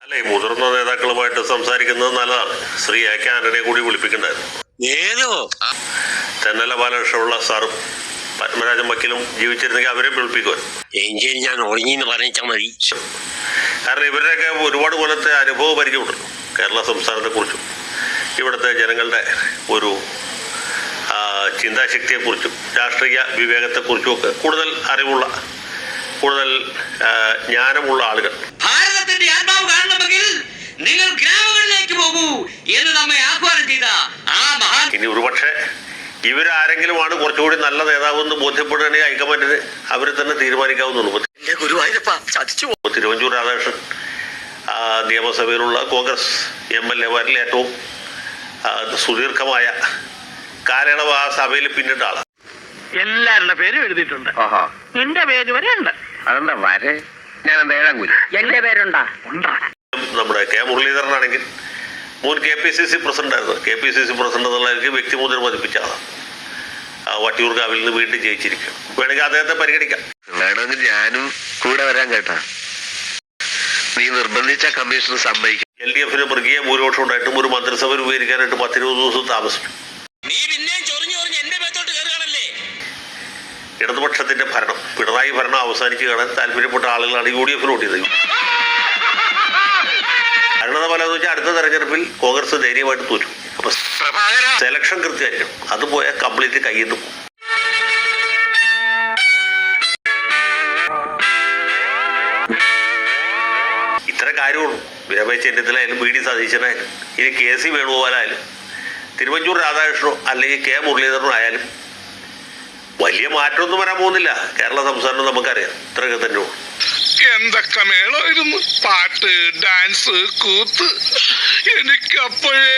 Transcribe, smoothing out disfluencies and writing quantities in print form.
അല്ല, ഈ മുതിർന്ന നേതാക്കളുമായിട്ട് സംസാരിക്കുന്നത് നല്ലതാണ്. ശ്രീ എ കെ ആന്റണിയെ കൂടി വിളിപ്പിക്കണ്ടായിരുന്നു. ഏതോ തെന്നല ബാലകൃഷ്ണനുള്ള സാറും പത്മരാജൻ വക്കീലും ജീവിച്ചിരുന്നെങ്കിൽ അവരെ വിളിപ്പിക്കുവാൻ. എങ്കിൽ ഞാൻ ഉറങ്ങിന്ന് പറഞ്ഞാൽ മതി. കാരണം ഇവരുടെയൊക്കെ ഒരുപാട് കൊല്ലത്തെ അനുഭവ പരിചയമുണ്ടല്ലോ കേരള സംസ്ഥാനത്തെക്കുറിച്ചും ഇവിടുത്തെ ജനങ്ങളുടെ ഒരു ചിന്താശക്തിയെക്കുറിച്ചും രാഷ്ട്രീയ വിവേകത്തെക്കുറിച്ചും ഒക്കെ കൂടുതൽ അറിവുള്ള, കൂടുതൽ ജ്ഞാനമുള്ള ആളുകൾ. ഭാരതത്തിന്റെ ആത്മാവ് കാണണമെങ്കിൽ നിങ്ങൾ ഗ്രാമങ്ങളിലേക്ക് പോകൂ എന്ന് നമ്മെ ആഹ്വാനം ചെയ്ത ആ മഹാൻ. ഇനി ഒരുപക്ഷെ ഇവരാരെങ്കിലുമാണ് കുറച്ചുകൂടി നല്ല നേതാവെന്ന് ബോധ്യപ്പെടുകയാണെങ്കിൽ ഹൈക്കമാൻഡിന് അവർ തന്നെ തീരുമാനിക്കാവുന്നുള്ളൂ. തിരുവഞ്ചൂർ രാധാകൃഷ്ണൻ നിയമസഭയിലുള്ള കോൺഗ്രസ് MLA-മാരിൽ ഏറ്റവും സുദീർഘമായ കാലയളവ് ആ സഭയിൽ പിന്നിട്ട ആളാണ്. എല്ലാവരുടെ പേരും എഴുതിയിട്ടുണ്ട്. എന്റെ പേര് വരെ ഉണ്ട്. അതെന്താ വരെ? ഞാൻ എന്റെ പേരുണ്ടാ? നമ്മുടെ കെ മുരളീധരനാണെങ്കിൽ മുൻ KPCC പ്രസിഡന്റ് ആയിരുന്നു. KPCC പ്രസിഡന്റ് എന്നുള്ളവർക്ക് വ്യക്തിമുദ്ര പതിപ്പിച്ച ആളാണ്. വട്ടിയൂർക്കാവിൽ നിന്ന് വീണ്ടും ജയിച്ചിരിക്കും. വേണമെങ്കിൽ അദ്ദേഹത്തെ പരിഗണിക്കാം. വേണമെങ്കിൽ ഞാനും കൂടെ വരാൻ കേട്ടാ. നീ നിർബന്ധിച്ച കമ്മീഷൻ സമ്മതിക്കും. LDF-ന് മൃഗീയ ഭൂരിപക്ഷം ഉണ്ടായിട്ടും ഒരു മന്ത്രിസഭ രൂപീകരിക്കാനായിട്ട് 10-20 ദിവസം താമസിച്ചു. നീ പിന്നെ ചൊറിഞ്ഞു എന്റെ മേത്തോട്ട് കയറുകയാണല്ലേ. ഇടതുപക്ഷത്തിന്റെ ഭരണം, പിണറായി ഭരണം അവസാനിച്ച് കാണാൻ താല്പര്യപ്പെട്ട ആളുകളാണ് UDF വോട്ട് ചെയ്തത്. ഭരണത ഫലം എന്ന് വെച്ചാൽ അടുത്ത തെരഞ്ഞെടുപ്പിൽ കോൺഗ്രസ് ധൈര്യമായിട്ട് തോറ്റു. അപ്പൊ സെലക്ഷൻ കൃത്യമായിരിക്കും. അത് പോയാൽ കംപ്ലീറ്റ് കയ്യിൽ നിന്ന് പോകും. ഇത്ര കാര്യമുള്ളൂ. രമേശ് ചെന്നിത്തലയായാലും VD സതീശനായാലും ഇനി KC വേണുഗോപാലായാലും തിരുവഞ്ചൂർ രാധാകൃഷ്ണനോ അല്ലെങ്കിൽ K മുരളീധരനോ ആയാലും വലിയ മാറ്റമൊന്നും വരാൻ പോകുന്നില്ല. കേരള സംസ്ഥാനം നമുക്കറിയാം. ഇത്രയൊക്കെ തന്നെ ഉള്ളൂ. എന്തൊക്കെ മേളായിരുന്നു, പാട്ട്, ഡാൻസ്, കൂത്ത്. എനിക്കപ്പോഴേ